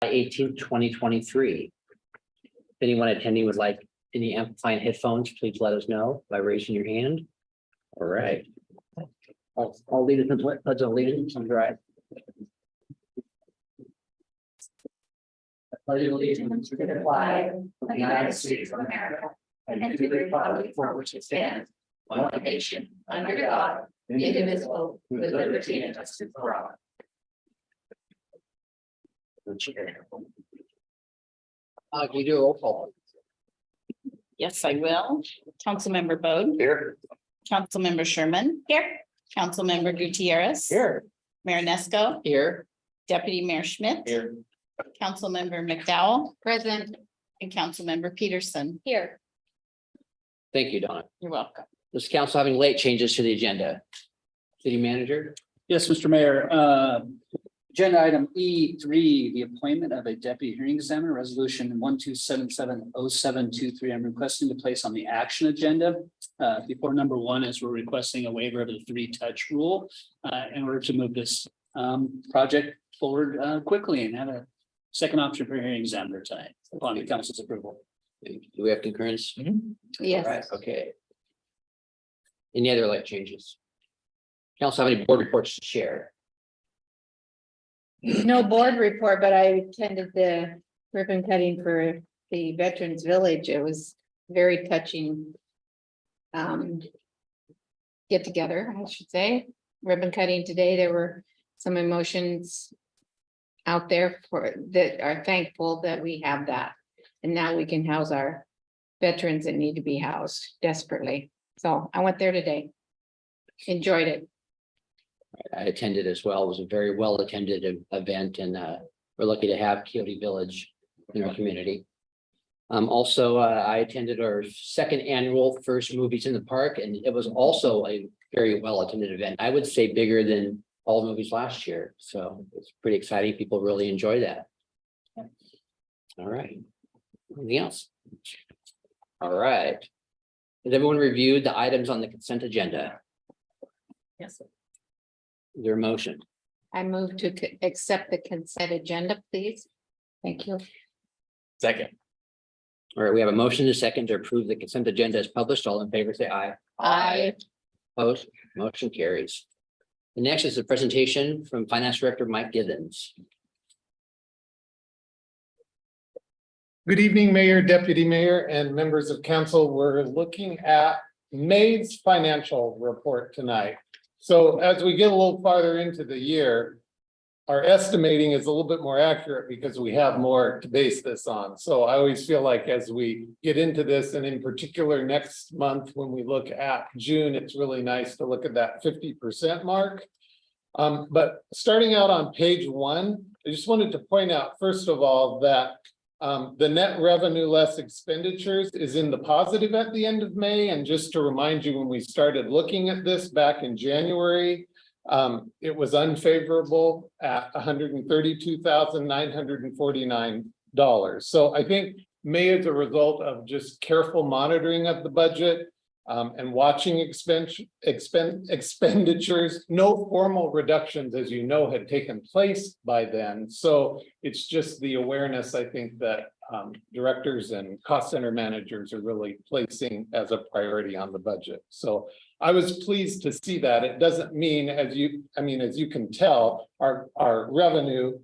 18th, 2023. If anyone attending would like any amplifying headphones, please let us know by raising your hand. All right. I'll lead it into pledge of allegiance. All right. Pledge of allegiance to the flag of the United States of America and to the republic for which it stands, one nation, under God, indivisible, with liberty and justice for all. Can you do a roll call? Yes, I will. Councilmember Bode. Here. Councilmember Sherman. Here. Councilmember Gutierrez. Here. Mayor Nesco. Here. Deputy Mayor Schmidt. Here. Councilmember McDowell. Present. And Councilmember Peterson. Here. Thank you, Donna. You're welcome. Does council having late changes to the agenda? City manager? Yes, Mr. Mayor, agenda item E3, the appointment of a deputy hearing examiner, resolution 12770723. I'm requesting to place on the action agenda. Before number one, as we're requesting a waiver of the 3-touch rule in order to move this project forward quickly and have a second option for hearing examiner tonight upon the council's approval. Do we have concurrence? All right, Yes. okay. Any other late changes? Council have any board reports to share? No board report, but I attended the ribbon cutting for the Veterans Village. It was very touching. Get together, I should say, ribbon cutting today. There were some emotions out there for that are thankful that we have that. And now we can house our veterans that need to be housed desperately. So I went there today. Enjoyed it. I attended as well. It was a very well attended event and we're lucky to have Coyote Village in our community. Also, I attended our second annual First Movies in the Park, and it was also a very well attended event. I would say bigger than all the movies last year. So it's pretty exciting. People really enjoy that. All right. Anything else? All right. Has everyone reviewed the items on the consent agenda? Yes. Is there a motion? I move to accept the consent agenda, please. Thank you. Second. All right, we have a motion and a second to approve the consent agenda as published. All in favor, say aye. Aye. Opposed, motion carries. The next is a presentation from Finance Director Mike Givens. Good evening, Mayor, Deputy Mayor, and members of council. We're looking at May's financial report tonight. So as we get a little farther into the year, our estimating is a little bit more accurate because we have more to base this on. So I always feel like as we get into this, and in particular next month, when we look at June, it's really nice to look at that 50% mark. But starting out on page 1, I just wanted to point out, first of all, that the net revenue less expenditures is in the positive at the end of May. And just to remind you, when we started looking at this back in January, it was unfavorable at $132,949. So I think May is a result of just careful monitoring of the budget and watching expenditures. No formal reductions, as you know, had taken place by then. So it's just the awareness, I think, that directors and cost center managers are really placing as a priority on the budget. So I was pleased to see that. It doesn't mean, as you can tell, our revenue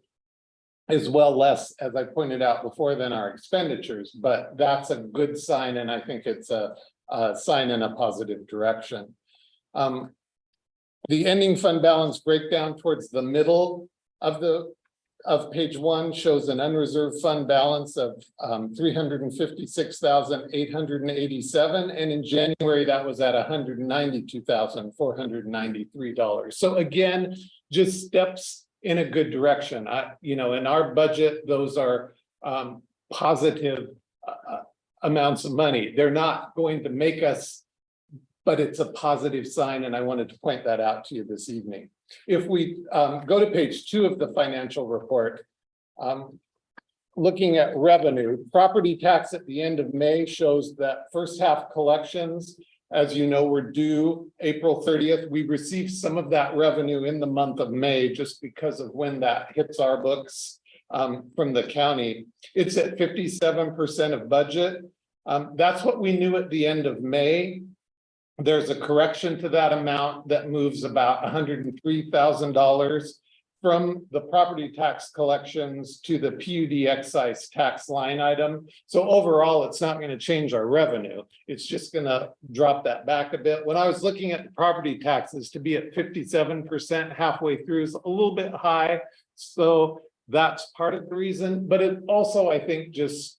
is well less, as I pointed out before, than our expenditures, but that's a good sign, and I think it's a sign in a positive direction. The ending fund balance breakdown towards the middle of page 1 shows an unreserved fund balance of $356,887, and in January that was at $192,493. So again, just steps in a good direction. In our budget, those are positive amounts of money. They're not going to make us, but it's a positive sign, and I wanted to point that out to you this evening. If we go to page 2 of the financial report, looking at revenue, property tax at the end of May shows that first half collections, as you know, were due April 30th. We received some of that revenue in the month of May just because of when that hits our books. from the county. It's at 57% of budget. That's what we knew at the end of May. There's a correction to that amount that moves about $103,000 from the property tax collections to the PUD excise tax line item. So overall, it's not going to change our revenue. It's just going to drop that back a bit. When I was looking at the property taxes, to be at 57% halfway through is a little bit high. So that's part of the reason, but it also, I think, just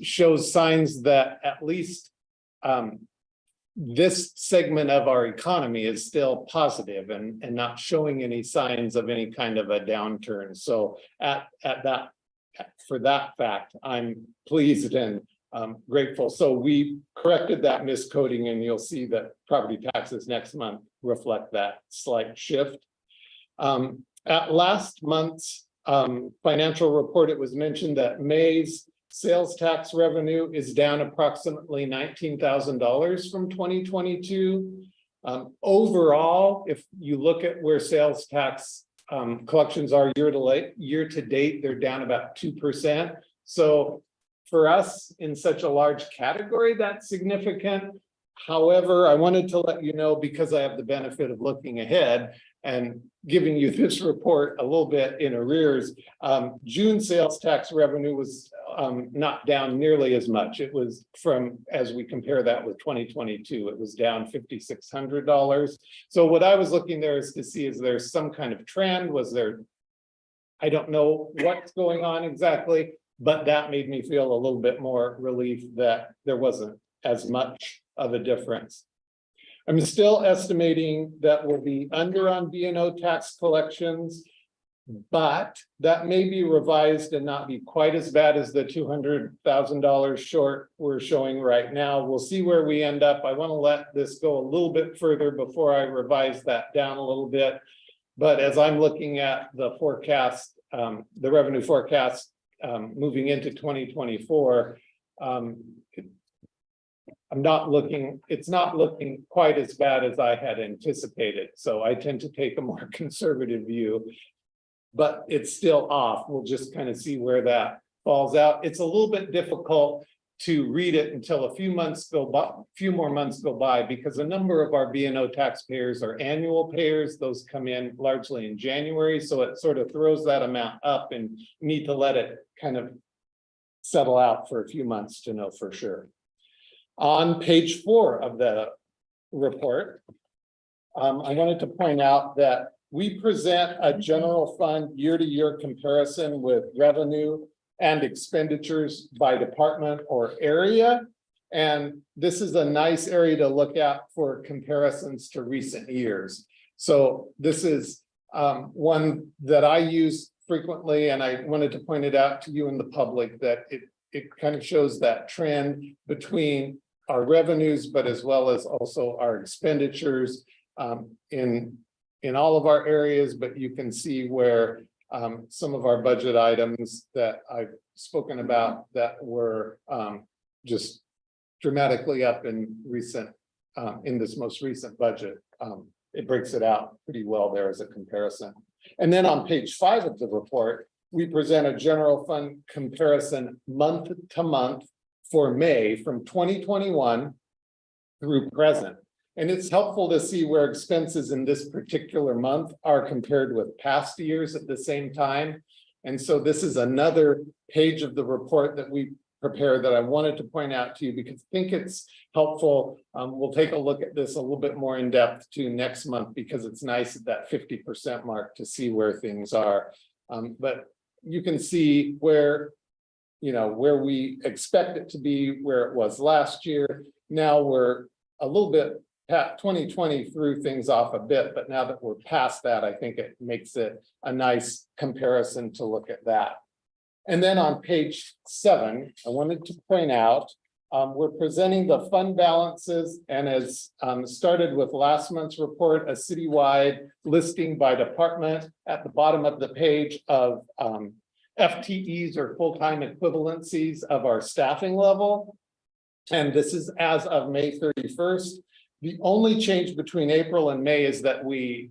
shows signs that at least this segment of our economy is still positive and not showing any signs of any kind of a downturn. So for that fact, I'm pleased and grateful. So we corrected that miscoding, and you'll see that property taxes next month reflect that slight shift. At last month's financial report, it was mentioned that May's sales tax revenue is down approximately $19,000 from 2022. Overall, if you look at where sales tax collections are year to date, they're down about 2%. So for us in such a large category, that's significant. However, I wanted to let you know, because I have the benefit of looking ahead and giving you this report a little bit in arrears, June sales tax revenue was not down nearly as much. It was as we compare that with 2022, it was down $5,600. So what I was looking there is to see, is there some kind of trend? I don't know what's going on exactly, but that made me feel a little bit more relief that there wasn't as much of a difference. I'm still estimating that we'll be under on B&O tax collections, but that may be revised and not be quite as bad as the $200,000 short we're showing right now. We'll see where we end up. I want to let this go a little bit further before I revise that down a little bit. But as I'm looking at the forecast, the revenue forecast moving into 2024, it's not looking quite as bad as I had anticipated. So I tend to take a more conservative view, but it's still off. We'll just kind of see where that falls out. It's a little bit difficult to read it until a few more months go by, because a number of our B&O taxpayers are annual payers. Those come in largely in January. So it sort of throws that amount up, and you need to let it kind of settle out for a few months to know for sure. On page 4 of the report, I wanted to point out that we present a general fund year-to-year comparison with revenue and expenditures by department or area. And this is a nice area to look at for comparisons to recent years. So this is one that I use frequently, and I wanted to point it out to you in the public that it kind of shows that trend between our revenues, but as well as also our expenditures in all of our areas. But you can see where some of our budget items that I've spoken about that were just dramatically up in this most recent budget. It breaks it out pretty well there as a comparison. And then on page 5 of the report, we present a general fund comparison month to month for May from 2021 through present. And it's helpful to see where expenses in this particular month are compared with past years at the same time. And so this is another page of the report that we prepared that I wanted to point out to you, because I think it's helpful. We'll take a look at this a little bit more in depth too next month, because it's nice at that 50% mark to see where things are. But you can see where we expect it to be, where it was last year. Now we're a little bit past 2020 threw things off a bit, but now that we're past that, I think it makes it a nice comparison to look at that. And then on page 7, I wanted to point out, we're presenting the fund balances, and as started with last month's report, a citywide listing by department at the bottom of the page of FTEs or full-time equivalencies of our staffing level. And this is as of May 31st. The only change between April and May is that we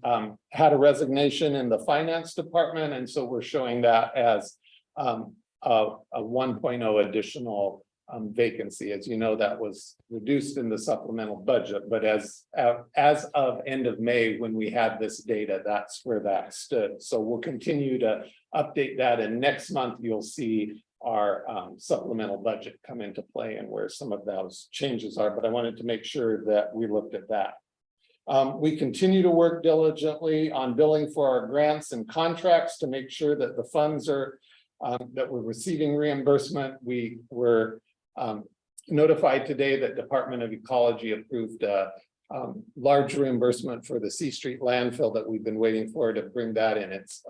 had a resignation in the finance department. And so we're showing that as a 1.0 additional vacancy. As you know, that was reduced in the supplemental budget, but as of end of May, when we had this data, that's where that stood. So we'll continue to update that, and next month you'll see our supplemental budget come into play and where some of those changes are, but I wanted to make sure that we looked at that. We continue to work diligently on billing for our grants and contracts to make sure that the funds are that we're receiving reimbursement. We were notified today that Department of Ecology approved a large reimbursement for the C Street landfill that we've been waiting for to bring that in. It's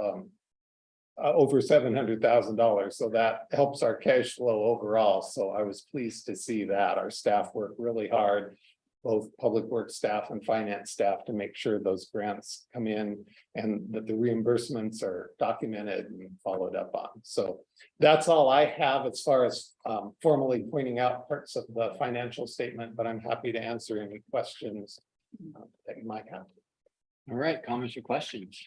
over $700,000. So that helps our cash flow overall. So I was pleased to see that. Our staff worked really hard, both public works staff and finance staff, to make sure those grants come in and that the reimbursements are documented and followed up on. So that's all I have as far as formally pointing out parts of the financial statement, but I'm happy to answer any questions that you might have. All right, comments or questions?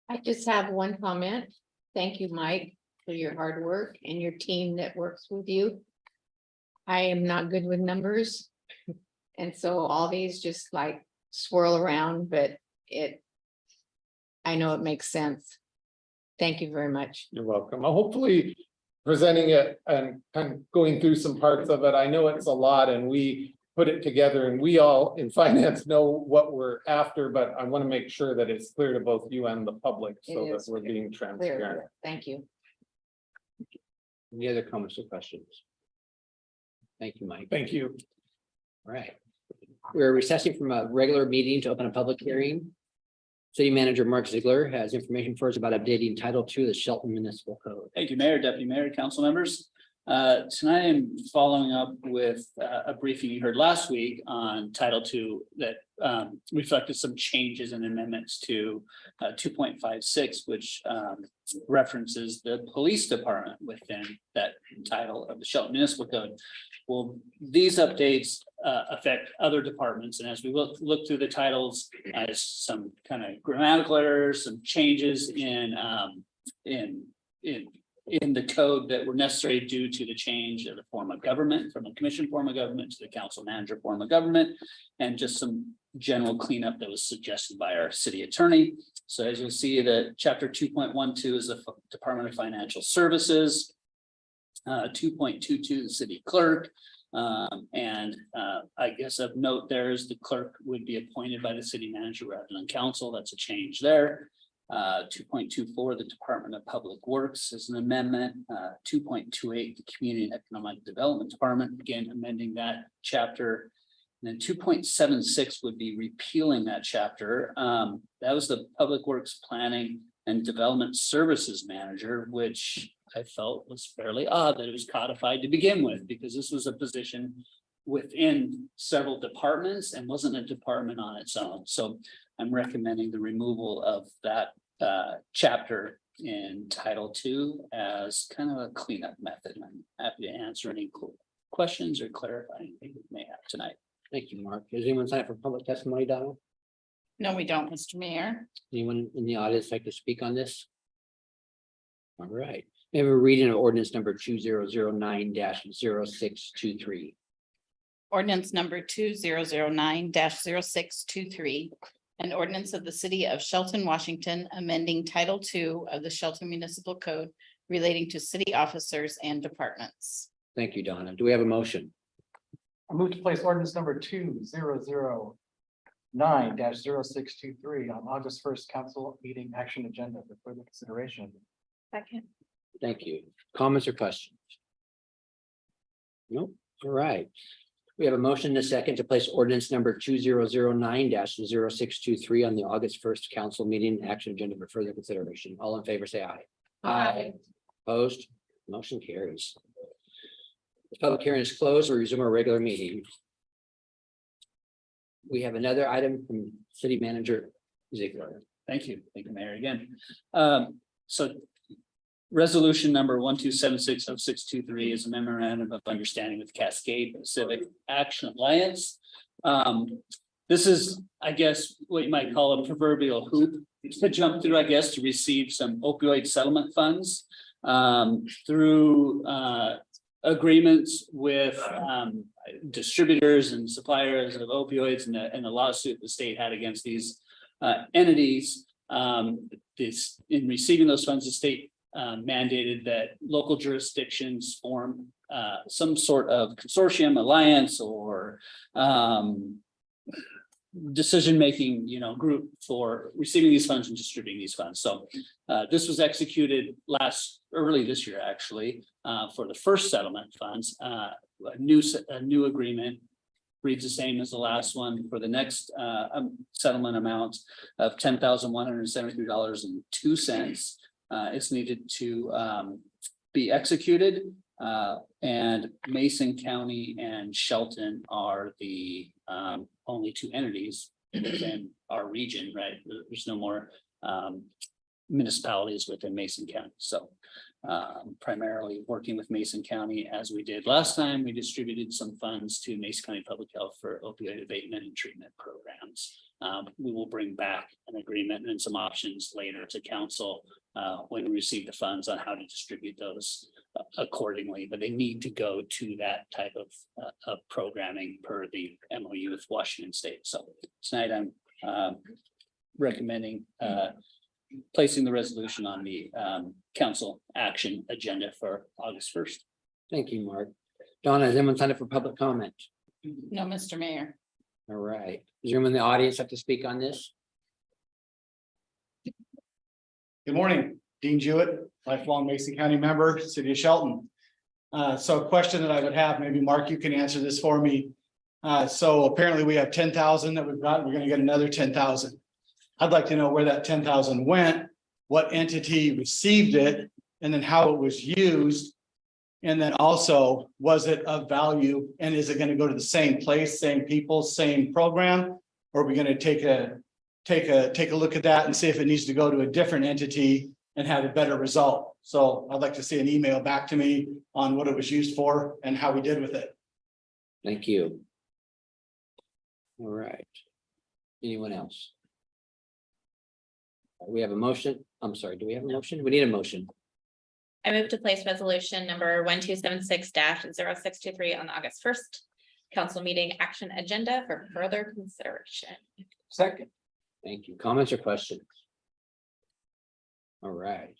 I just have one comment. Thank you, Mike, for your hard work and your team that works with you. I am not good with numbers. And so all these just like swirl around, but I know it makes sense. Thank you very much. You're welcome. Hopefully presenting it and kind of going through some parts of it. I know it's a lot and we put it together and we all in finance know what we're after, but I want to make sure that it's clear to both you and the public so It that is we're being transparent. Clear. Thank you. Any other comments or questions? Thank you, Mike. Thank you. All right. We're recessing from a regular meeting to open a public hearing. City Manager Mark Ziegler has information for us about updating Title II of the Shelton Municipal Code. Thank you, Mayor, Deputy Mayor, council members. Tonight I'm following up with a briefing you heard last week on Title II that reflected some changes and amendments to 2.56, which references the police department within that title of the Shelton Municipal Code. Well, these updates affect other departments, and as we look through the titles, as some kind of grammatical errors, some changes in the code that were necessary due to the change of the form of government from the commission form of government to the council manager form of government, and just some general cleanup that was suggested by our city attorney. So as you'll see, the chapter 2.12 is the Department of Financial Services, 2.22 the city clerk, and I guess of note there is the clerk would be appointed by the city manager rather than council. That's a change there. 2.24, the Department of Public Works is an amendment. 2.28, the Community and Economic Development Department, again amending that chapter. And then 2.76 would be repealing that chapter. That was the Public Works Planning and Development Services Manager, which I felt was fairly odd that it was codified to begin with, because this was a position within several departments and wasn't a department on its own. So I'm recommending the removal of that chapter in Title II as kind of a cleanup method. I'm happy to answer any questions or clarify anything we may have tonight. Thank you, Mark. Does anyone sign up for public testimony, Donald? No, we don't, Mr. Mayor. Anyone in the audience like to speak on this? All right. We have a reading of ordinance number 2009-0623. Ordinance number 2009-0623. An ordinance of the city of Shelton, Washington, amending Title II of the Shelton Municipal Code relating to city officers and departments. Thank you, Donna. Do we have a motion? I move to place ordinance number 2009-0623 on August 1st council meeting action agenda for further consideration. Second. Thank you. Comments or questions? Nope. All right. We have a motion and a second to place ordinance number 2009-0623 on the August 1st council meeting action agenda for further consideration. All in favor, say aye. Aye. Opposed? Motion carries. The public hearing is closed. We resume our regular meeting. We have another item from City Manager Ziegler. Thank you. Thank you, Mayor, again. So resolution number 1276063 is a memorandum of understanding with Cascade Pacific Action Alliance. This is, I guess, what you might call a proverbial hoop to jump through, I guess, to receive some opioid settlement funds. through agreements with distributors and suppliers of opioids and the lawsuit the state had against these entities. This, in receiving those funds, the state mandated that local jurisdictions form some sort of consortium, alliance, or decision-making, group for receiving these funds and distributing these funds. So this was executed early this year, actually, for the first settlement funds. A new agreement reads the same as the last one for the next settlement amount of $10,173.02. It's needed to be executed, and Mason County and Shelton are the only two entities within our region, right? There's no more municipalities within Mason County. So primarily working with Mason County, as we did last time, we distributed some funds to Mason County Public Health for opioid abatement and treatment programs. We will bring back an agreement and some options later to council when we receive the funds on how to distribute those accordingly, but they need to go to that type of programming per the MOU with Washington State. So tonight I'm recommending placing the resolution on the council action agenda for August 1st. Thank you, Mark. Donna, is anyone signed up for public comment? No, Mr. Mayor. All right. Is anyone in the audience have to speak on this? Good morning, Dean Jewett, lifelong Mason County member, City of Shelton. So a question that I would have, maybe Mark, you can answer this for me. So apparently we have 10,000 that we've got, we're gonna get another 10,000. I'd like to know where that 10,000 went, what entity received it, and then how it was used. And then also, was it of value, and is it gonna go to the same place, same people, same program? Or are we gonna take a look at that and see if it needs to go to a different entity and have a better result? So I'd like to see an email back to me on what it was used for and how we did with it. Thank you. All right. Anyone else? We have a motion. I'm sorry, do we have a motion? We need a motion. I move to place resolution number 1276-0623 on the August 1st council meeting action agenda for further consideration. Second. Thank you. Comments or questions? All right.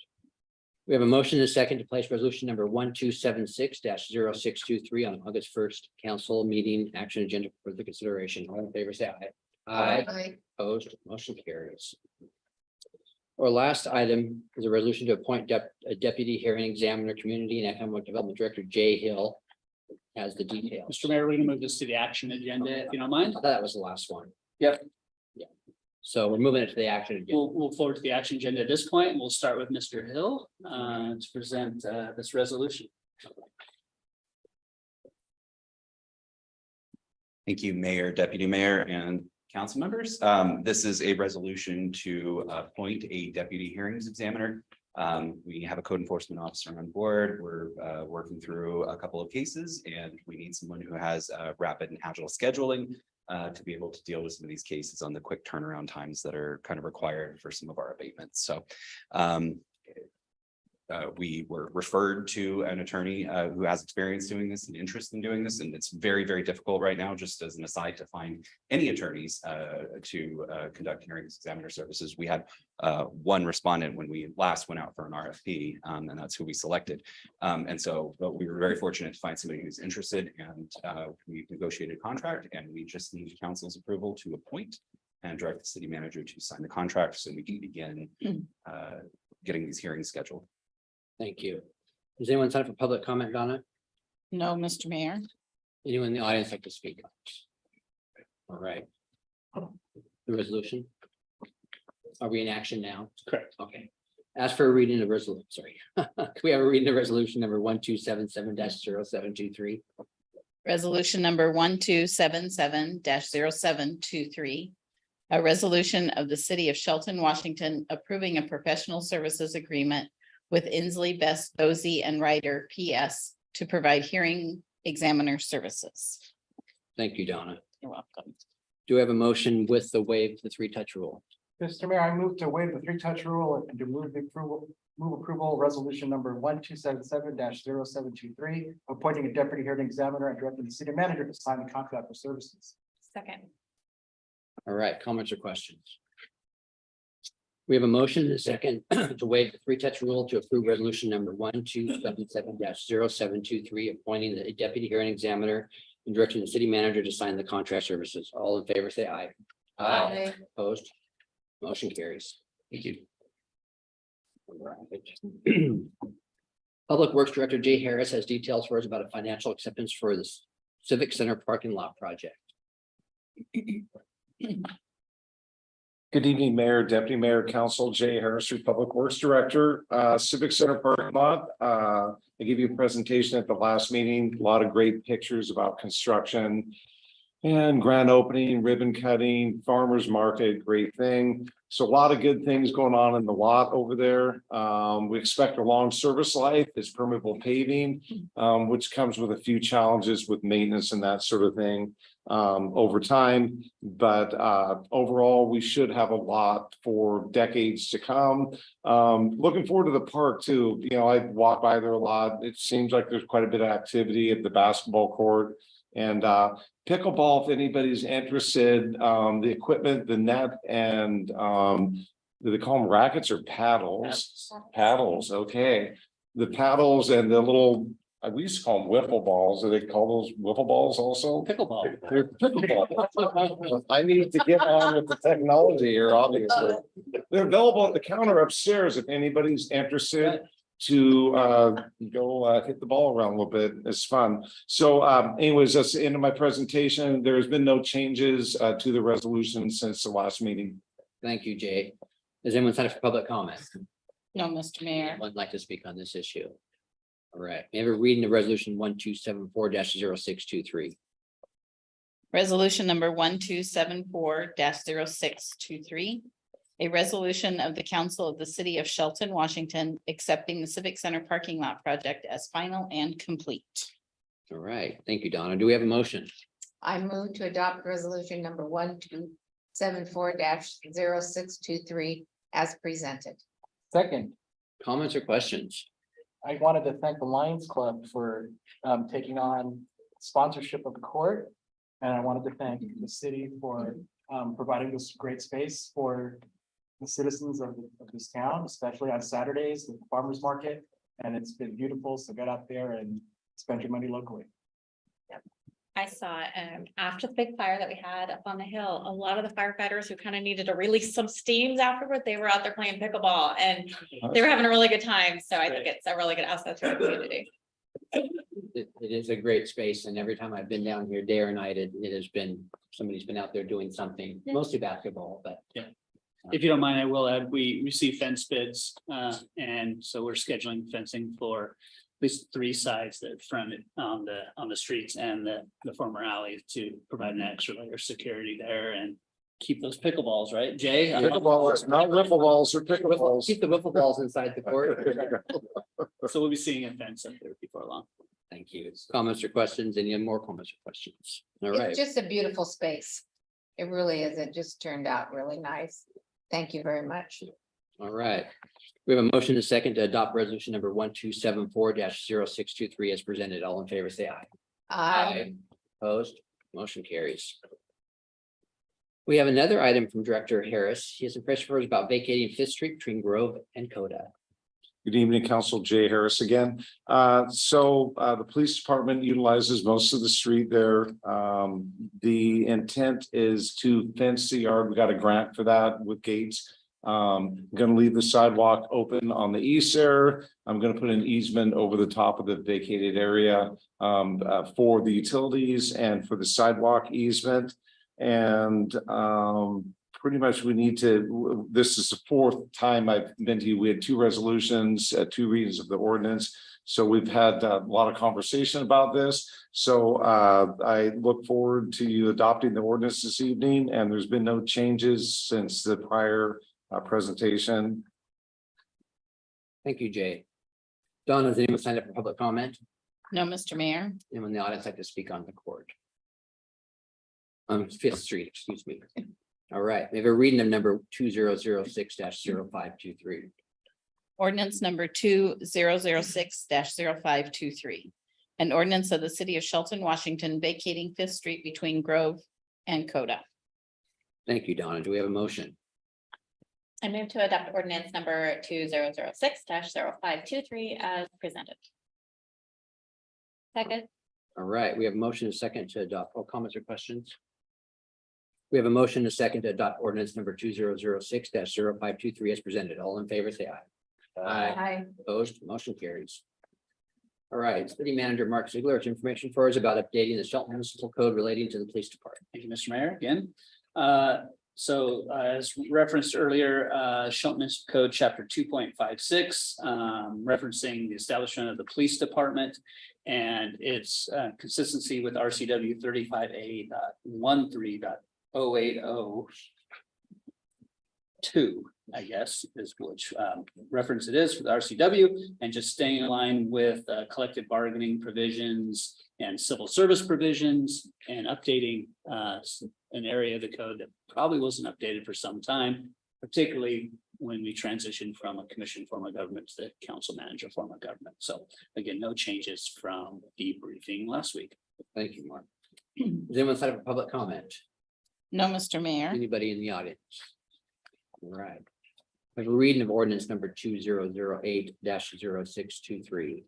We have a motion and a second to place resolution number 1276-0623 on August 1st council meeting action agenda for further consideration. All in favor, say aye. Aye. Opposed, motion carries. Our last item is a resolution to appoint a deputy hearing examiner, community and economic development director, Jay Hill. Has the details. Mr. Mayor, we're gonna move this to the action agenda, if you don't mind. I thought that was the last one. Yep. Yeah. So we're moving it to the action agenda. We'll forward to the action agenda at this point, and we'll start with Mr. Hill to present this resolution. Thank you, Mayor, Deputy Mayor, and council members. This is a resolution to appoint a deputy hearings examiner. We have a code enforcement officer on board. We're working through a couple of cases, and we need someone who has rapid and agile scheduling to be able to deal with some of these cases on the quick turnaround times that are kind of required for some of our abatements. So we were referred to an attorney who has experience doing this and interest in doing this, and it's very, very difficult right now, just as an aside, to find any attorneys to conduct hearings examiner services. We had one respondent when we last went out for an RFP, and that's who we selected. And so but we were very fortunate to find somebody who's interested, and we've negotiated a contract, and we just need council's approval to appoint and direct the city manager to sign the contract so we can begin getting these hearings scheduled. Thank you. Does anyone sign up for public comment, Donna? No, Mr. Mayor. Anyone in the audience like to speak? All right. The resolution. Are we in action now? Correct. Okay. As for a reading of resolution, sorry. Can we have a reading of resolution number 1277-0723? Resolution number 1277-0723. A resolution of the city of Shelton, Washington, approving a professional services agreement with Inslee Best Bosey and Ryder PS to provide hearing examiner services. Thank you, Donna. You're welcome. Do we have a motion with the waive the three-touch rule? Mr. Mayor, I move to waive the three-touch rule and to move the approval Move approval of resolution number 1277-0723, appointing a deputy hearing examiner and directing the city manager to sign the contract for services. Second. All right, comments or questions? We have a motion and a second to waive the three-touch rule to approve resolution number 1277-0723, appointing the deputy hearing examiner and directing the city manager to sign the contract services. All in favor, say aye. Aye. Opposed? Motion carries. Thank you. All right. Public Works Director Jay Harris has details for us about a financial acceptance for the Civic Center parking lot project. Good evening, Mayor, Deputy Mayor, Council, Jay Harris, Public Works Director, Civic Center parking lot. I gave you a presentation at the last meeting, a lot of great pictures about construction and grand opening, ribbon cutting, farmers market, great thing. So a lot of good things going on in the lot over there. We expect a long service life, it's permeable paving, which comes with a few challenges with maintenance and that sort of thing over time. But overall, we should have a lot for decades to come. Looking forward to the park too. You know, I walk by there a lot. It seems like there's quite a bit of activity at the basketball court. And pickleball, if anybody's interested, the equipment, the net, and do they call them rackets or paddles? Paddles, okay. The paddles and the little, we used to call them wiffle balls. Do they call those wiffle balls also? Pickleball. They're pickleball. I need to get on with the technology here, obviously. They're available at the counter upstairs if anybody's interested to go hit the ball around a little bit. It's fun. So anyways, that's the end of my presentation. There's been no changes to the resolution since the last meeting. Thank you, Jay. Does anyone sign up for public comment? No, Mr. Mayor. Would like to speak on this issue? All right, may I have a reading of resolution 1274-0623? Resolution number 1274-0623. A resolution of the council of the city of Shelton, Washington, accepting the Civic Center parking lot project as final and complete. All right, thank you, Donna. Do we have a motion? I move to adopt resolution number 1274-0623 as presented. Second, Comments or questions? I wanted to thank the Lions Club for taking on sponsorship of the court. And I wanted to thank the city for providing this great space for the citizens of this town, especially on Saturdays, the farmers market. And it's been beautiful. So get out there and spend your money locally. I saw after the big fire that we had up on the hill, a lot of the firefighters who kind of needed to release some steams afterward, they were out there playing pickleball and they were having a really good time. So I think it's a really good asset to our community. It is a great space, and every time I've been down here day or night, it has been, somebody's been out there doing something, mostly basketball, but. If you don't mind, I will add, we received fence bids, and so we're scheduling fencing for at least 3 sides that front it on the streets and the former alley to provide an extra layer of security there and keep those pickleballs, right, Jay? Pickleball, not wiffle balls or pickleballs. Keep the wiffle balls inside the court. So we'll be seeing a fence up there before long. Thank you. Comments or questions? Any more comments or questions? All right. It's just a beautiful space. It really is. It just turned out really nice. Thank you very much. All right. We have a motion and a second to adopt resolution number 1274-0623 as presented. All in favor, say aye. Opposed? Motion carries. We have another item from Director Harris. He has some press reports about vacating Fifth Street between Grove and Coda. Good evening, Council. Jay Harris again. The police department utilizes most of the street there. The intent is to fence the yard. We got a grant for that with gates. I'm going to leave the sidewalk open on the east there. I'm going to put an easement over the top of the vacated area for the utilities and for the sidewalk easement. And pretty much we need to, this is the 4th time I've been to you. We had 2 resolutions, 2 readings of the ordinance. So we've had a lot of conversation about this. So I look forward to you adopting the ordinance this evening, and there's been no changes since the prior presentation. Thank you, Jay. Donna, has anyone signed up for public comment? No, Mr. Mayor. Anyone in the audience like to speak on the court? Fifth Street, excuse me. All right, we have a reading of number 2006-0523. Ordinance number 2006 523. An ordinance of the city of Shelton, Washington, vacating Fifth Street between Grove and Coda. Thank you, Donna. Do we have a motion? I move to adopt ordinance number 2006 523 as presented. Second. All right, we have a motion and a second to adopt. All comments or questions? We have a motion and a second to adopt ordinance number 2006 523 as presented. All in favor, say aye. Aye. Opposed, motion carries. All right, City Manager Mark Ziegler, has information for us about updating the Shelton Municipal Code relating to the police department. Thank you, Mr. Mayor, again. So as referenced earlier, Shelton Municipal Code, chapter 2.56, referencing the establishment of the police department and its consistency with RCW 35A.13.080. I guess, is which reference it is for the RCW, and just staying in line with collective bargaining provisions and civil service provisions, and updating an area of the code that probably wasn't updated for some time, particularly when we transitioned from a commission form of government to the council manager form of government. So again, no changes from the briefing last week. Thank you, Mark. Does anyone have a public comment? No, Mr. Mayor. Anybody in the audience? All right. We have a reading of ordinance number 2008-0623.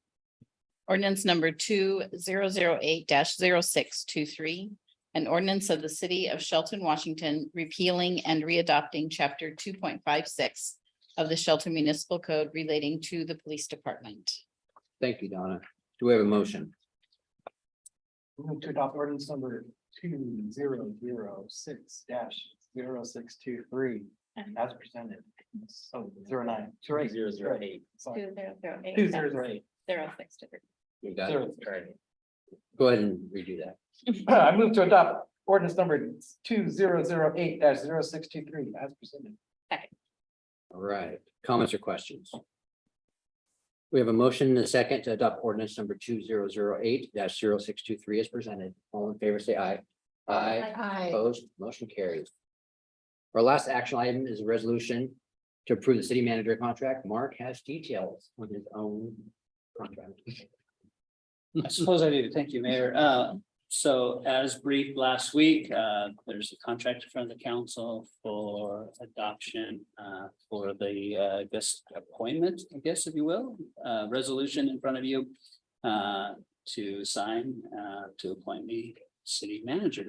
Ordinance number 2008-0623. An ordinance of the city of Shelton, Washington, repealing and readopting chapter 2.56 of the Shelton Municipal Code relating to the police department. Thank you, Donna. Do we have a motion? Move to adopt ordinance number 2006-0623 as presented. So 09. 008. Sorry. 2008 2008. 063. You got it. Go ahead and redo that. I move to adopt ordinance number 2008-0623 as presented. All right, comments or questions? We have a motion and a second to adopt ordinance number 2008-0623 as presented. All in favor, say aye. Aye. Aye. Opposed, motion carries. Our last action item is a resolution to approve the city manager contract. Mark has details on his own contract. I suppose I do. Thank you, Mayor. So as briefed last week, there's a contract in front of the council for adoption for the I guess appointment, I guess, if you will, resolution in front of you to sign to appoint me city manager.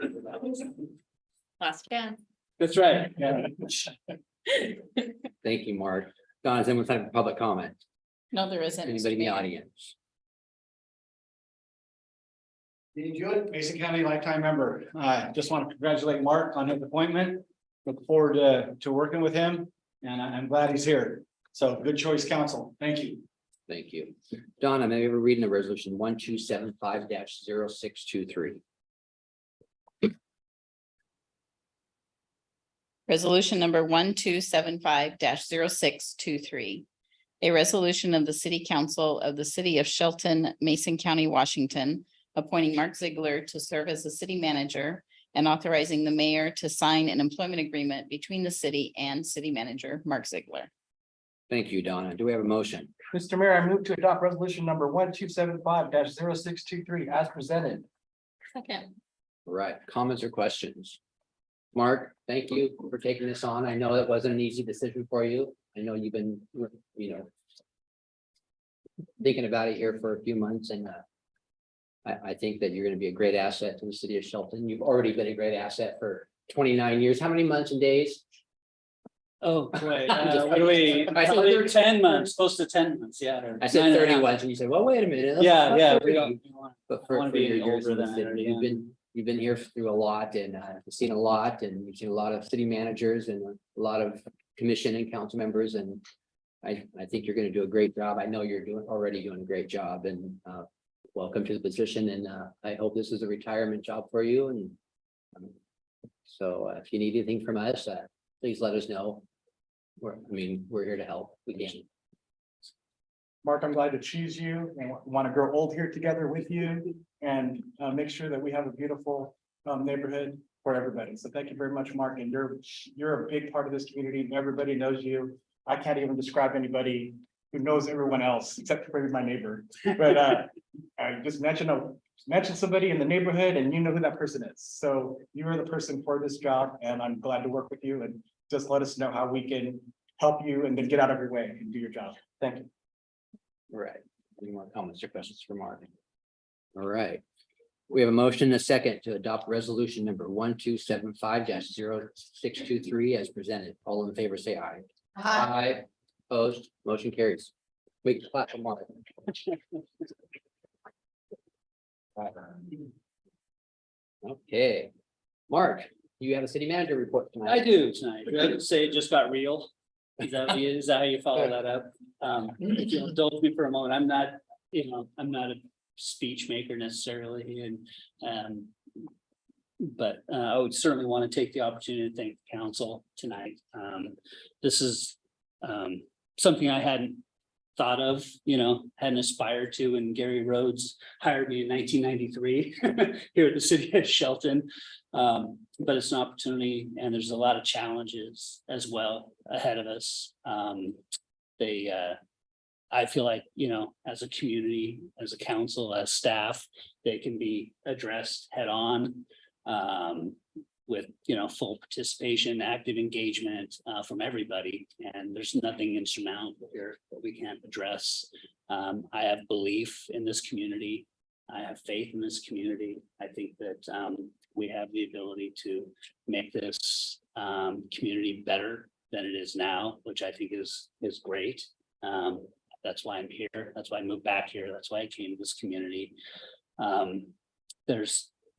Last chance. That's right. Yeah. Thank you, Mark. Don, has anyone have a public comment? No, there isn't. Mr. Anybody in the Mayor. audience? Dean Jewett, Mason County lifetime member. I just want to congratulate Mark on his appointment. Look forward to working with him, and I'm glad he's here. So good choice, council. Thank you. Thank you. Donna, may we have a reading of resolution 1275-0623? Resolution number 1275-0623. A resolution of the city council of the city of Shelton, Mason County, Washington, appointing Mark Ziegler to serve as the city manager and authorizing the mayor to sign an employment agreement between the city and city manager, Mark Ziegler. Thank you, Donna. Do we have a motion? Mr. Mayor, I move to adopt resolution number 1275-0623 as presented. Second. All right, comments or questions? Mark, thank you for taking this on. I know it wasn't an easy decision for you. I know you've been, thinking about it here for a few months, and I think that you're going to be a great asset to the city of Shelton. You've already been a great asset for 29 years. How many months and days? Oh, boy. I'm just- What do we? I said Probably 30. 10 months, close to 10 months. Yeah. or I said 9 and a 30 half. once, and you said, well, wait a minute. that's Yeah, not yeah. 30. We don't. But I wanna for be your any years older in the than city, that, yeah. you've been here through a lot, and you've seen a lot, and you've seen a lot of city managers and a lot of commission and council members, and I think you're gonna do a great job. I know you're already doing a great job, and welcome to the position, and I hope this is a retirement job for you, and so if you need anything from us, please let us know. We're here to help. We can. Mark, I'm glad to choose you and want to grow old here together with you and make sure that we have a beautiful neighborhood for everybody. So thank you very much, Mark. And you're a big part of this community. Everybody knows you. I can't even describe anybody who knows everyone else except for maybe my neighbor. But I just mention somebody in the neighborhood and you know who that person is. So you are the person for this job and I'm glad to work with you and just let us know how we can help you and then get out of your way and do your job. Thank you. All right. Any more comments or questions for Mark? All right. We have a motion and a second to adopt resolution number 1275-0623 as presented. All in favor, say aye. Aye. Opposed, motion carries. We can clap for Mark. Okay, Mark, you have a city manager report tonight. I do tonight. I would say it just got real. Is that how you follow that up? If you'll indulge me for a moment, I'm not a speech maker necessarily and but I would certainly want to take the opportunity to thank the council tonight. This is something I hadn't thought of, hadn't aspired to, and Gary Rhodes hired me in 1993 here at the city of Shelton. But it's an opportunity and there's a lot of challenges as well ahead of us. I feel like, as a community, as a council, as staff, they can be addressed head on with, full participation, active engagement from everybody. And there's nothing insurmountable here that we can't address. I have belief in this community. I have faith in this community. I think that we have the ability to make this community better than it is now, which I think is great. That's why I'm here. That's why I moved back here. That's why I came to this community.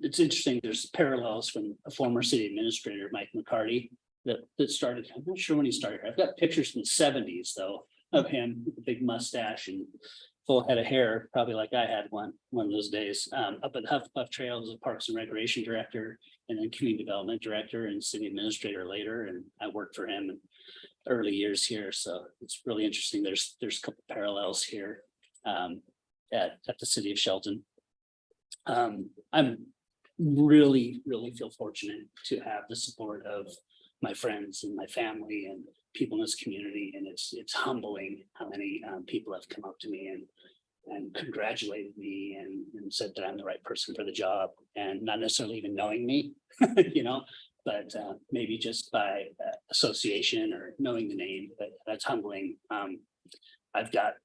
It's interesting. There's parallels from a former city administrator, Mike McCarty, that started. I'm not sure when he started. I've got pictures from the 70s though of him with a big mustache and full head of hair, probably like I had one of those days. Up at Hufflepuff Trail as a Parks and Recreation director, and then community development director and city administrator later. And I worked for him in early years here, so it's really interesting. There's a couple parallels here at the city of Shelton. I'm really feel fortunate to have the support of my friends and my family and people in this community, and it's humbling how many people have come up to me and congratulated me and said that I'm the right person for the job, and not necessarily even knowing me, but maybe just by association or knowing the name. But that's humbling. I've got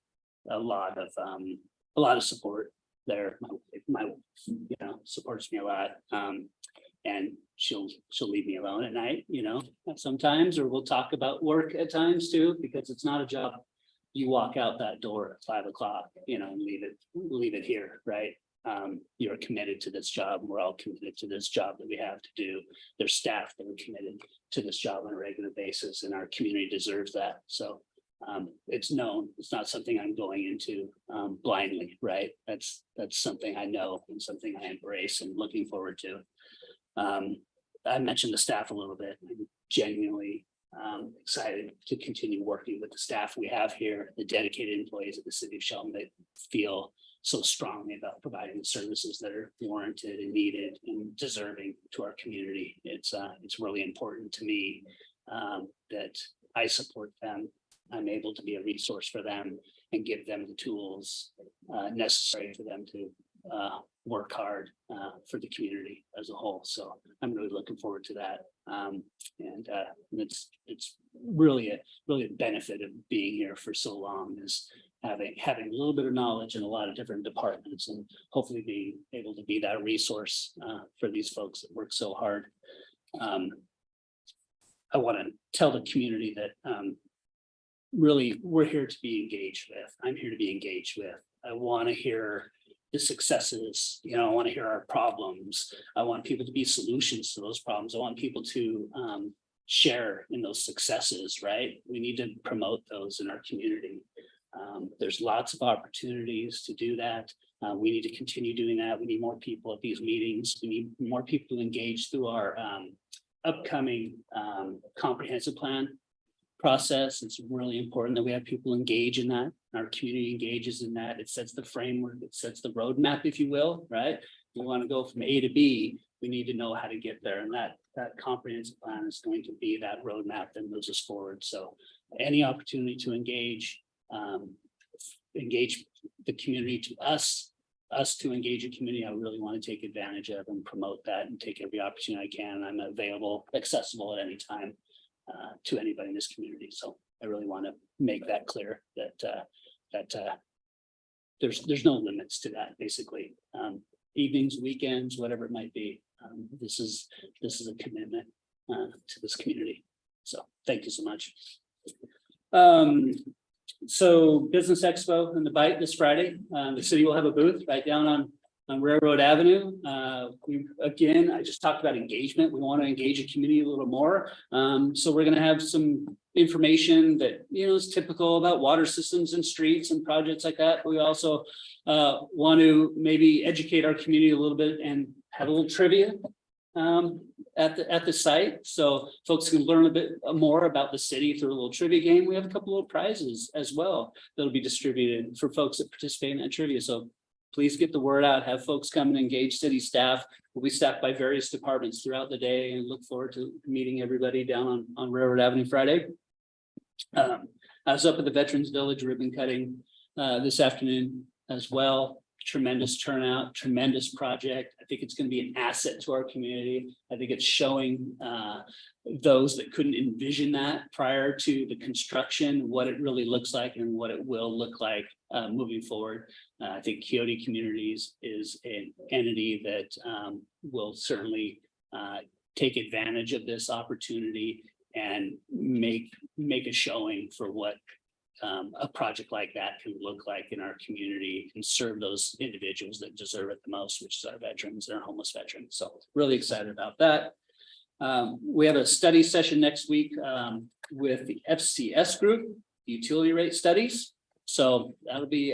a lot of support there. My supports me a lot, and she'll leave me alone at night, sometimes, or we'll talk about work at times too, because it's not a job you walk out that door at 5 o'clock, and leave it here, right? You're committed to this job. We're all committed to this job that we have to do. There's staff that are committed to this job on a regular basis, and our community deserves that. So it's known. It's not something I'm going into blindly, right? That's something I know and something I embrace and looking forward to. I mentioned the staff a little bit. I'm genuinely excited to continue working with the staff we have here, the dedicated employees of the city of Shelton that feel so strongly about providing the services that are warranted and needed and deserving to our community. It's really important to me that I support them. I'm able to be a resource for them and give them the tools necessary for them to work hard for the community as a whole. So I'm really looking forward to that. And it's really a benefit of being here for so long, is having a little bit of knowledge in a lot of different departments, and hopefully being able to be that resource for these folks that work so hard. I want to tell the community that really we're here to be engaged with. I'm here to be engaged with. I want to hear the successes, I want to hear our problems. I want people to be solutions to those problems. I want people to share in those successes, right? We need to promote those in our community. There's lots of opportunities to do that. We need to continue doing that. We need more people at these meetings. We need more people to engage through our upcoming comprehensive plan process. It's really important that we have people engage in that. Our community engages in that. It sets the framework, it sets the roadmap, if you will, right? We want to go from A to B. We need to know how to get there. And that comprehensive plan is going to be that roadmap that moves us forward. So any opportunity to engage engage the community to us to engage a community, I really want to take advantage of and promote that and take every opportunity I can. I'm available, accessible at any time to anybody in this community. So I really want to make that clear that there's no limits to that, basically. Evenings, weekends, whatever it might be. This is a commitment to this community. So thank you so much. So Business Expo and the Bite this Friday. The city will have a booth right down on Railroad Avenue. I just talked about engagement. We want to engage a community a little more. So we're going to have some information that, is typical about water systems and streets and projects like that. We also want to maybe educate our community a little bit and have a little trivia at the site, so folks can learn a bit more about the city through a little trivia game. We have a couple of prizes as well that'll be distributed for folks that participate in that trivia. So please get the word out, have folks come and engage city staff. We'll be staffed by various departments throughout the day, and look forward to meeting everybody down on Railroad Avenue Friday. I was up at the Veterans Village ribbon cutting this afternoon as well. Tremendous turnout, tremendous project. I think it's going to be an asset to our community. I think it's showing those that couldn't envision that prior to the construction, what it really looks like and what it will look like moving forward. I think Coyote Communities is an entity that will certainly take advantage of this opportunity and make a showing for what a project like that can look like in our community and serve those individuals that deserve it the most, which is our veterans and our homeless veterans. So really excited about that. We have a study session next week with the FCS group, utility rate studies. So that'll be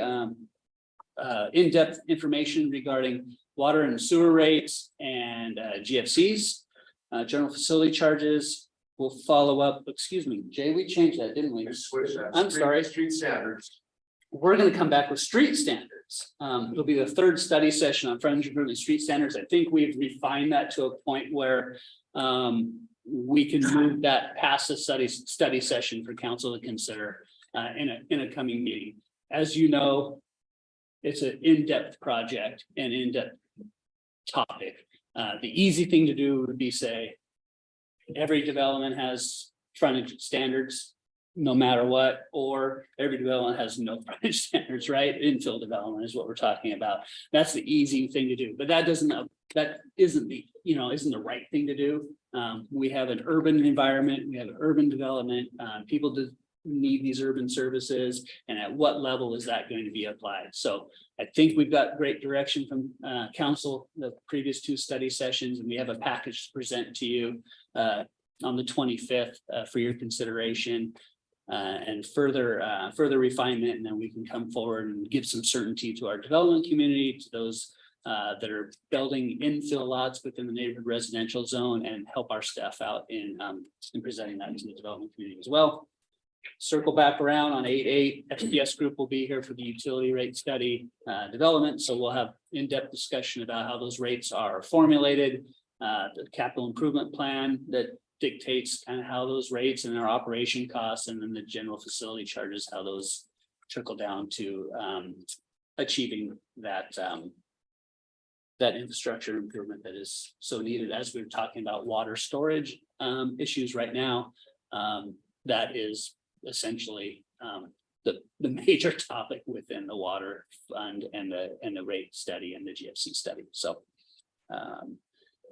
in-depth information regarding water and sewer rates and GFCs, general facility charges. We'll follow up. Excuse me, Jay, we changed that, didn't we? I'm sorry. Street standards. We're going to come back with street standards. It'll be the third study session on frontage improvement street standards. I think we've refined that to a point where we can move that past the study session for council to consider in a coming meeting. As you know, it's an in-depth project and in-depth topic. The easy thing to do would be say, every development has frontage standards, no matter what, or every development has no frontage standards, right? Infill development is what we're talking about. That's the easy thing to do, but that isn't the right thing to do. We have an urban environment, we have an urban development, people need these urban services, and at what level is that going to be applied? So I think we've got great direction from council, the previous two study sessions, and we have a package to present to you on the 25th for your consideration and further refinement, and then we can come forward and give some certainty to our development community, to those that are building infill lots within the neighborhood residential zone, and help our staff out in presenting that to the development community as well. Circle back around on 8/8, FPS group will be here for the utility rate study development. So we'll have in-depth discussion about how those rates are formulated, the capital improvement plan that dictates kind of how those rates and our operation costs, and then the general facility charges, how those trickle down to achieving that infrastructure improvement that is so needed. As we're talking about water storage issues right now, that is essentially the major topic within the water fund and the rate study and the GFC study. So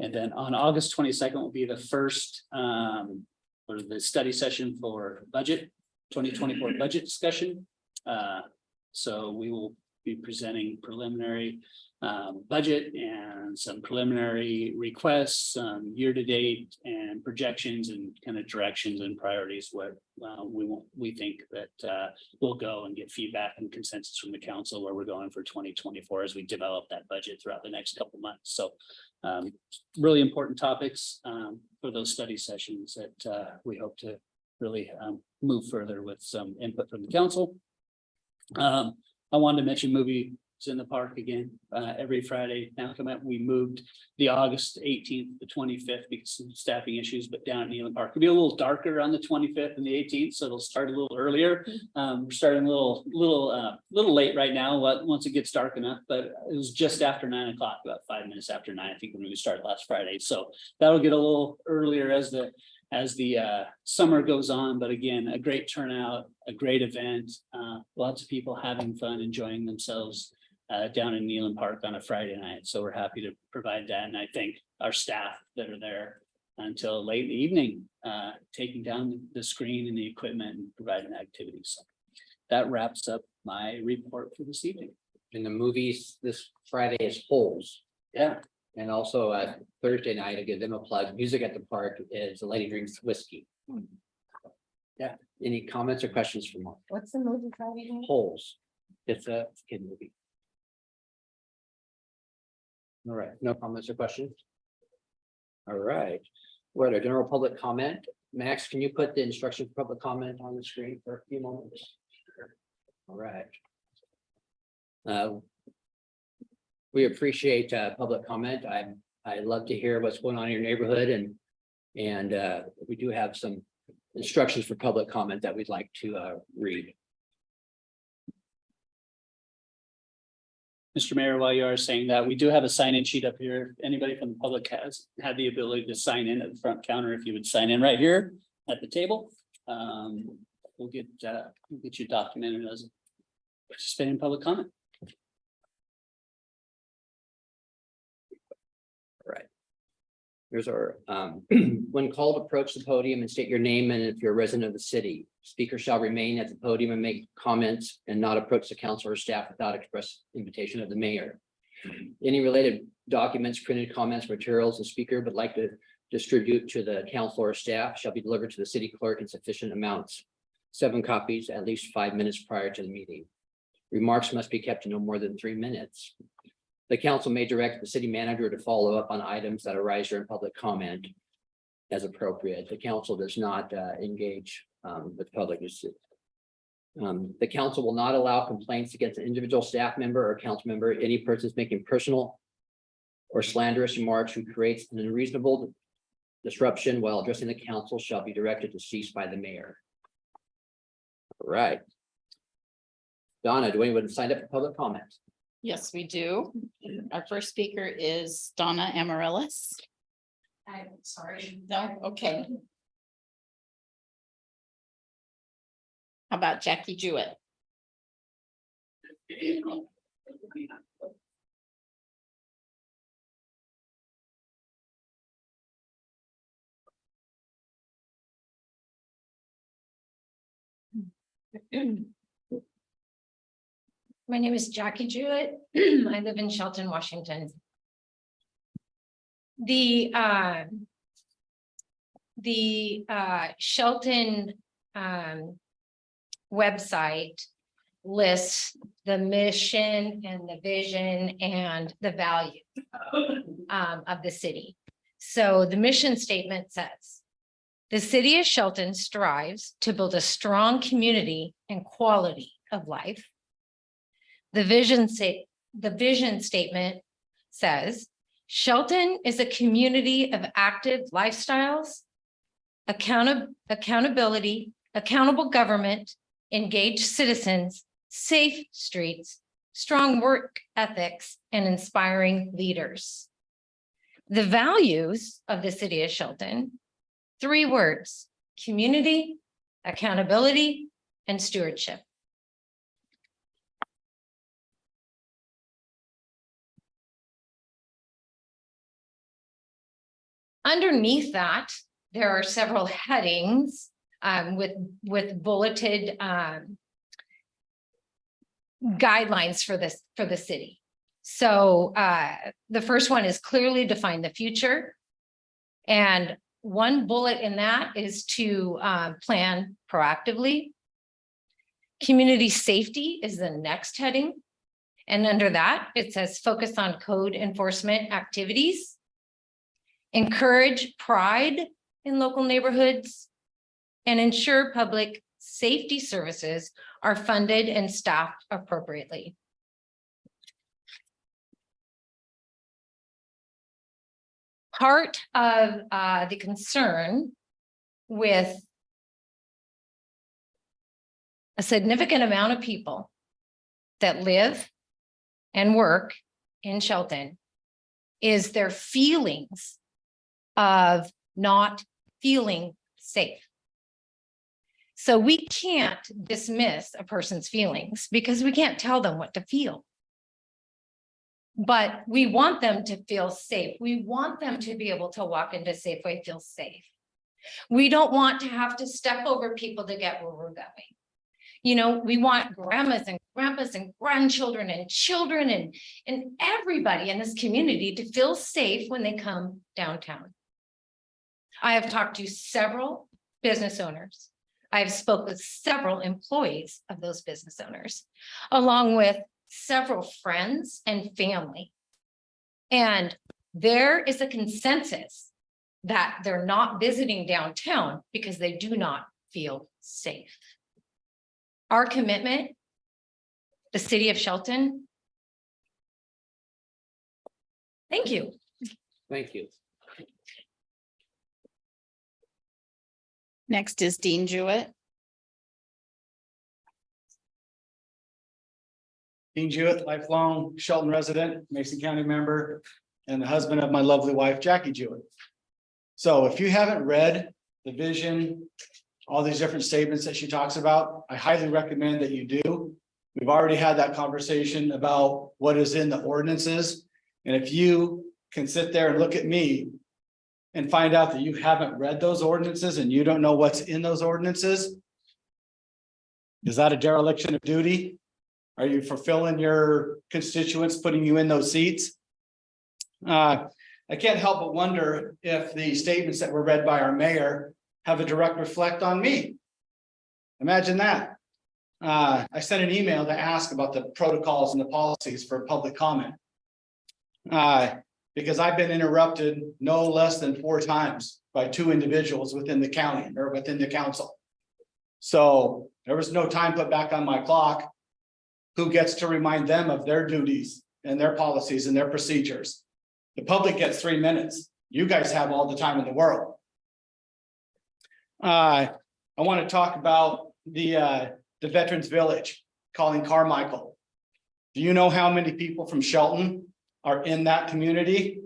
and then on August 22nd will be the first or the study session for budget 2024 budget discussion. So we will be presenting preliminary budget and some preliminary requests, year-to-date and projections and kind of directions and priorities where we think that we'll go and get feedback and consensus from the council where we're going for 2024 as we develop that budget throughout the next couple months. So really important topics for those study sessions that we hope to really move further with some input from the council. I wanted to mention movie is in the park again, every Friday. Now come up, we moved the August 18th, the 25th because of staffing issues, but down at Nealon Park. It'll be a little darker on the 25th and the 18th, so it'll start a little earlier. We're starting a little late right now, once it gets dark enough, but it was just after 9 o'clock, about 5 minutes after 9, I think, when we started last Friday. So that'll get a little earlier as the summer goes on, but again, a great turnout, a great event, lots of people having fun, enjoying themselves down in Nealon Park on a Friday night. So we're happy to provide that. And I thank our staff that are there until late in the evening, taking down the screen and the equipment and providing activities. So that wraps up my report for this evening. In the movies this Friday is Holes. Yeah. And also Thursday night, I give them a plug. Music at the Park is The Lady Drinks Whiskey. Yeah. Any comments or questions for Mark? What's the movie Friday night? Holes. It's a kid movie. All right, no comments or questions? All right, we're at a general public comment. Max, can you put the instruction for public comment on the screen for a few moments? All right. We appreciate public comment. I love to hear what's going on in your neighborhood, and we do have some instructions for public comment that we'd like to read. Mr. Mayor, while you are saying that, we do have a sign-in sheet up here. If anybody from the public has had the ability to sign in at the front counter, if you would sign in right here at the table. We'll get you documented as participating in public comment. Here's our, when called, approach the podium and state your name, and if you're a resident of the city, speaker shall remain at the podium and make comments and not approach the council or staff without express invitation of the mayor. Any related documents, printed comments, materials the speaker would like to distribute to the council or staff shall be delivered to the city clerk in sufficient amounts. 7 copies at least 5 minutes prior to the meeting. Remarks must be kept to no more than 3 minutes. The council may direct the city manager to follow up on items that arise during public comment as appropriate. The council does not engage with public. The council will not allow complaints against an individual staff member or council member. Any persons making personal or slanderous remarks who creates an unreasonable disruption while addressing the council shall be directed to cease by the mayor. All right. Donna, do anyone sign up for public comment? Yes, we do. Our first speaker is Donna Amaryllis. I'm sorry. No, okay. How about Jackie Jewett? My name is Jackie Jewett. I live in Shelton, Washington. The Shelton website lists the mission and the vision and the value of the city. So the mission statement says, the city of Shelton strives to build a strong community and quality of life. The vision statement says, Shelton is a community of active lifestyles, accountability, accountable government, engaged citizens, safe streets, strong work ethics, and inspiring leaders. The values of the city of Shelton, 3 words: community, accountability, and stewardship. Underneath that, there are several headings with bulleted guidelines for the city. So the first one is clearly define the future. And one bullet in that is to plan proactively. Community safety is the next heading. And under that, it says focus on code enforcement activities. Encourage pride in local neighborhoods and ensure public safety services are funded and staffed appropriately. Part of the concern with a significant amount of people that live and work in Shelton is their feelings of not feeling safe. So we can't dismiss a person's feelings because we can't tell them what to feel. But we want them to feel safe. We want them to be able to walk into Safeway, feel safe. We don't want to have to step over people to get where we're going. You know, we want grandmas and grandpas and grandchildren and children and everybody in this community to feel safe when they come downtown. I have talked to several business owners. I've spoke with several employees of those business owners, along with several friends and family. And there is a consensus that they're not visiting downtown because they do not feel safe. Our commitment, the city of Shelton. Thank you. Thank you. Next is Dean Jewett. Dean Jewett, lifelong Shelton resident, Mason County member, and the husband of my lovely wife, Jackie Jewett. So if you haven't read the vision, all these different statements that she talks about, I highly recommend that you do. We've already had that conversation about what is in the ordinances. And if you can sit there and look at me and find out that you haven't read those ordinances and you don't know what's in those ordinances, is that a dereliction of duty? Are you fulfilling your constituents, putting you in those seats? I can't help but wonder if the statements that were read by our mayor have a direct reflect on me. Imagine that. I sent an email to ask about the protocols and the policies for public comment. Because I've been interrupted no less than 4 times by 2 individuals within the county or within the council. So there was no time put back on my clock. Who gets to remind them of their duties and their policies and their procedures? The public gets 3 minutes. You guys have all the time in the world. I want to talk about the Veterans Village, Colleen Carmichael. Do you know how many people from Shelton are in that community?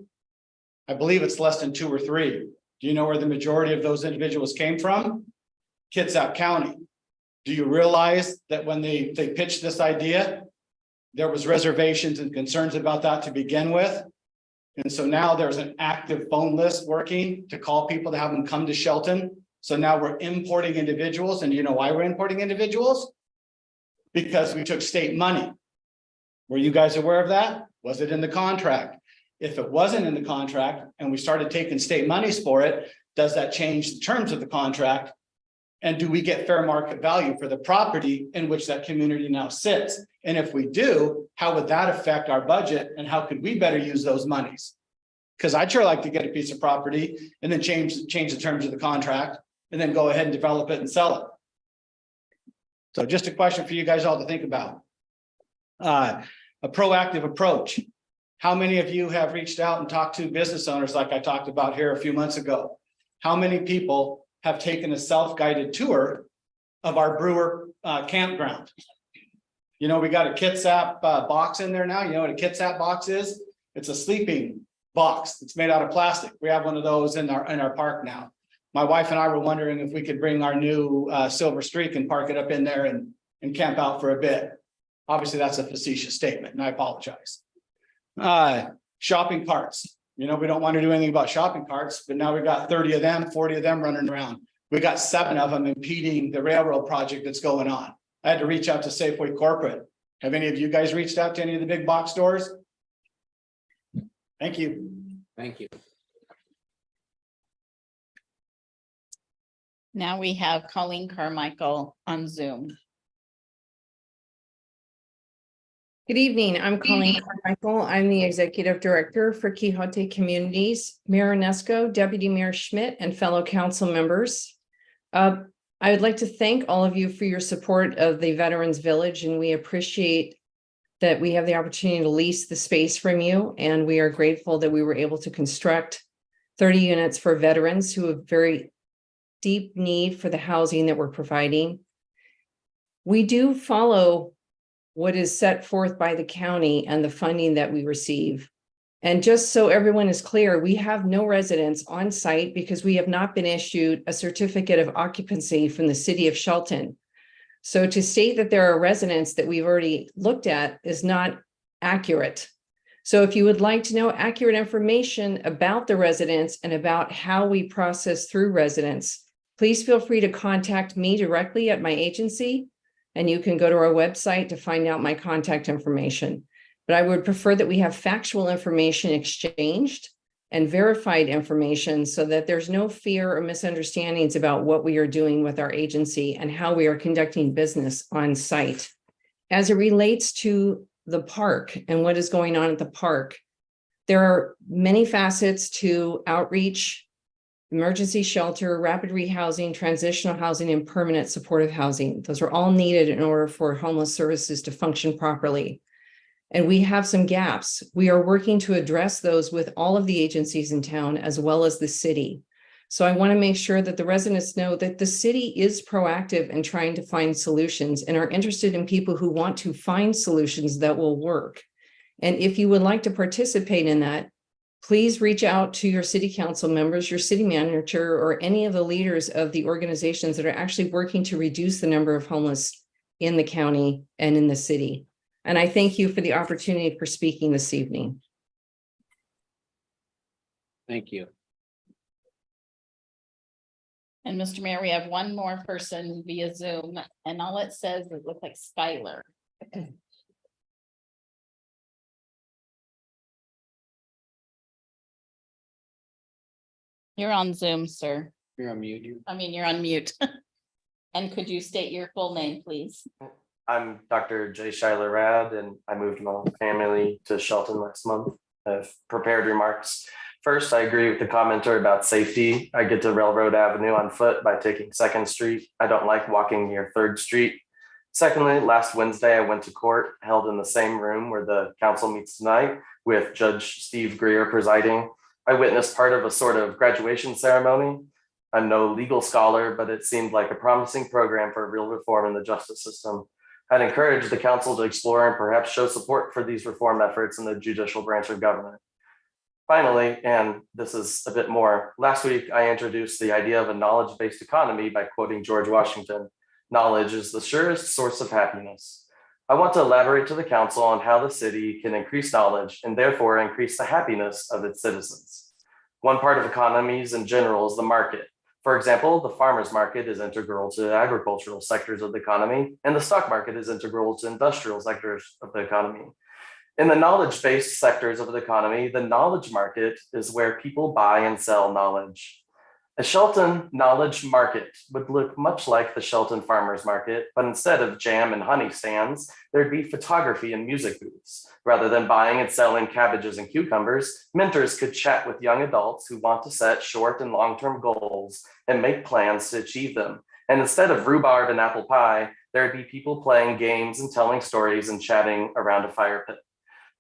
I believe it's less than 2 or 3. Do you know where the majority of those individuals came from? Kitsap County. Do you realize that when they pitched this idea, there was reservations and concerns about that to begin with? And so now there's an active phone list working to call people to have them come to Shelton. So now we're importing individuals, and you know why we're importing individuals? Because we took state money. Were you guys aware of that? Was it in the contract? If it wasn't in the contract and we started taking state monies for it, does that change the terms of the contract? And do we get fair market value for the property in which that community now sits? And if we do, how would that affect our budget and how could we better use those monies? Because I'd sure like to get a piece of property and then change the terms of the contract and then go ahead and develop it and sell it. So just a question for you guys all to think about. A proactive approach. How many of you have reached out and talked to business owners like I talked about here a few months ago? How many people have taken a self-guided tour of our Brewer campground? You know, we got a Kitsap box in there now. You know what a Kitsap box is? It's a sleeping box. It's made out of plastic. We have one of those in our park now. My wife and I were wondering if we could bring our new Silver Streak and park it up in there and camp out for a bit. Obviously, that's a facetious statement, and I apologize. Shopping carts. You know, we don't want to do anything about shopping carts, but now we've got 30 of them, 40 of them running around. We got 7 of them impeding the railroad project that's going on. I had to reach out to Safeway Corporate. Have any of you guys reached out to any of the big box stores? Thank you. Thank you. Now we have Colleen Carmichael on Zoom. Good evening. I'm Colleen Carmichael. I'm the Executive Director for Quixote Communities, Mayor Onesco, Deputy Mayor Schmidt, and fellow council members. I would like to thank all of you for your support of the Veterans Village, and we appreciate that we have the opportunity to lease the space from you, and we are grateful that we were able to construct 30 units for veterans who have very deep need for the housing that we're providing. We do follow what is set forth by the county and the funding that we receive. And just so everyone is clear, we have no residents on site because we have not been issued a certificate of occupancy from the city of Shelton. So to state that there are residents that we've already looked at is not accurate. So if you would like to know accurate information about the residents and about how we process through residents, please feel free to contact me directly at my agency, and you can go to our website to find out my contact information. But I would prefer that we have factual information exchanged and verified information so that there's no fear or misunderstandings about what we are doing with our agency and how we are conducting business on site. As it relates to the park and what is going on at the park, there are many facets to outreach, emergency shelter, rapid rehousing, transitional housing, and permanent supportive housing. Those are all needed in order for homeless services to function properly. And we have some gaps. We are working to address those with all of the agencies in town as well as the city. So I want to make sure that the residents know that the city is proactive in trying to find solutions and are interested in people who want to find solutions that will work. And if you would like to participate in that, please reach out to your city council members, your city manager, or any of the leaders of the organizations that are actually working to reduce the number of homeless in the county and in the city. And I thank you for the opportunity for speaking this evening. Thank you. And Mr. Mayor, we have one more person via Zoom, and all it says, it looks like Skylar. You're on Zoom, sir. You're on mute. You're on mute. And could you state your full name, please? I'm Dr. Jay Schuyler Rad, and I moved my family to Shelton last month. I've prepared remarks. First, I agree with the commenter about safety. I get to Railroad Avenue on foot by taking 2nd Street. I don't like walking near 3rd Street. Secondly, last Wednesday, I went to court held in the same room where the council meets tonight with Judge Steve Greer presiding. I witnessed part of a sort of graduation ceremony. I'm no legal scholar, but it seemed like a promising program for real reform in the justice system. I'd encourage the council to explore and perhaps show support for these reform efforts in the judicial branch of government. Finally, and this is a bit more, last week I introduced the idea of a knowledge-based economy by quoting George Washington. Knowledge is the surest source of happiness. I want to elaborate to the council on how the city can increase knowledge and therefore increase the happiness of its citizens. One part of economies in general is the market. For example, the farmers market is integral to agricultural sectors of the economy, and the stock market is integral to industrial sectors of the economy. In the knowledge-based sectors of the economy, the knowledge market is where people buy and sell knowledge. A Shelton knowledge market would look much like the Shelton farmers market, but instead of jam and honey stands, there'd be photography and music booths. Rather than buying and selling cabbages and cucumbers, mentors could chat with young adults who want to set short and long-term goals and make plans to achieve them. And instead of rhubarb and apple pie, there'd be people playing games and telling stories and chatting around a fire pit.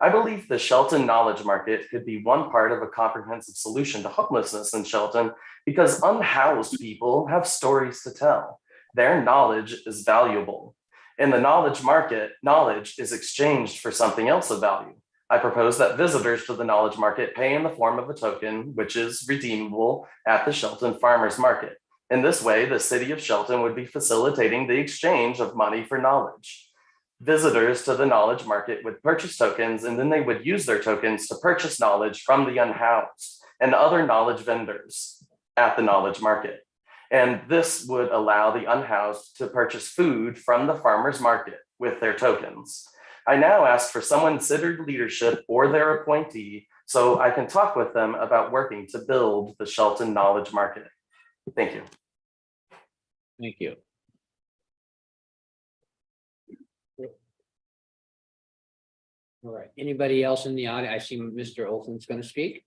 I believe the Shelton Knowledge Market could be one part of a comprehensive solution to homelessness in Shelton because unhoused people have stories to tell. Their knowledge is valuable. In the knowledge market, knowledge is exchanged for something else of value. I propose that visitors to the knowledge market pay in the form of a token, which is redeemable at the Shelton Farmers Market. In this way, the city of Shelton would be facilitating the exchange of money for knowledge. Visitors to the knowledge market would purchase tokens, and then they would use their tokens to purchase knowledge from the unhoused and other knowledge vendors at the knowledge market. And this would allow the unhoused to purchase food from the farmers market with their tokens. I now ask for someone considered leadership or their appointee so I can talk with them about working to build the Shelton Knowledge Market. Thank you. Thank you. All right, anybody else in the audience? I see Mr. Olson's going to speak.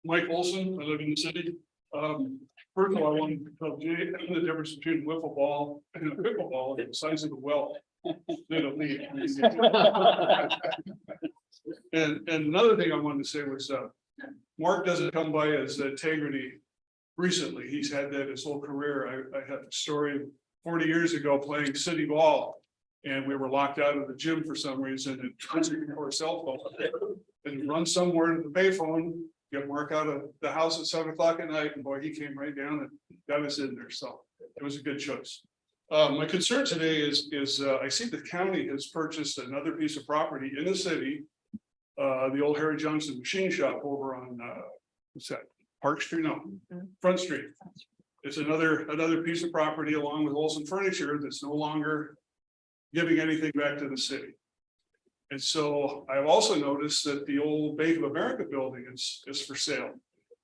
Mike Olson, I live in the city. First of all, I want to tell Jay the difference between wiffle ball and a pickleball is the size of the well. They don't need. And another thing I wanted to say was, Mark doesn't come by as integrity recently. He's had that his whole career. I have a story of 40 years ago playing city ball. And we were locked out of the gym for some reason and transit for a cell phone. And run somewhere to the payphone, get Mark out of the house at 7 o'clock at night, and boy, he came right down and got us in there. So it was a good choice. My concern today is I see the county has purchased another piece of property in the city. The old Harry Johnson Machine Shop over on what's that, Park Street? No, Front Street. It's another piece of property along with Olson Furniture that's no longer giving anything back to the city. And so I've also noticed that the old Bank of America building is for sale.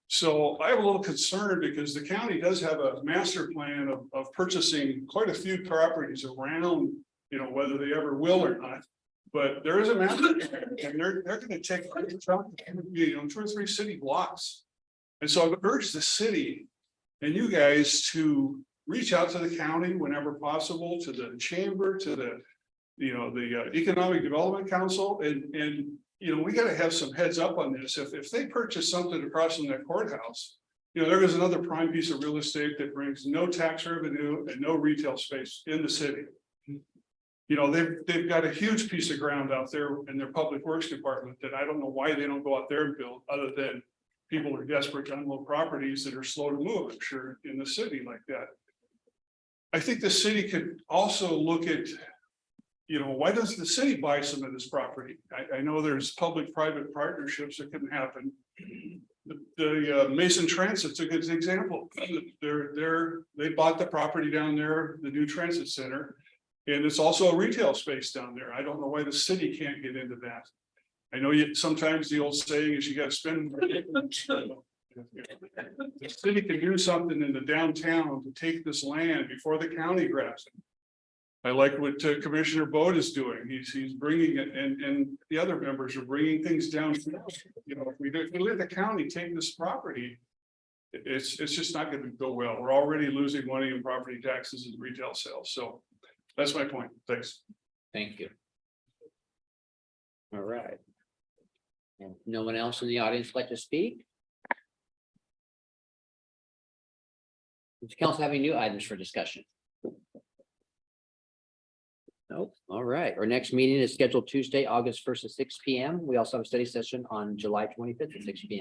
So I have a little concern because the county does have a master plan of purchasing quite a few properties around, you know, whether they ever will or not. But there is a master plan, and they're going to take, you know, 2 or 3 city blocks. And so I've urged the city and you guys to reach out to the county whenever possible, to the chamber, to the, you know, the Economic Development Council, and you know, we got to have some heads up on this. If they purchase something across from that courthouse, you know, there is another prime piece of real estate that brings no tax revenue and no retail space in the city. You know, they've got a huge piece of ground out there in their public works department that I don't know why they don't go out there and build, other than people are desperate to unload properties that are slow to move, I'm sure, in the city like that. I think the city could also look at, you know, why doesn't the city buy some of this property? I know there's public-private partnerships that can happen. The Mason Transit's a good example. They bought the property down there, the new transit center, and it's also a retail space down there. I don't know why the city can't get into that. I know sometimes the old saying is you got to spend. The city can do something in the downtown to take this land before the county grabs it. I like what Commissioner Bode is doing. He's bringing it, and the other members are bringing things down. You know, if we let the county take this property, it's just not going to go well. We're already losing money in property taxes and retail sales. So that's my point. Thanks. Thank you. All right. And no one else in the audience like to speak? Does the council have any new items for discussion? Nope. All right. Our next meeting is scheduled Tuesday, August 1st at 6 p.m. We also have a study session on July 25th at 6 p.m.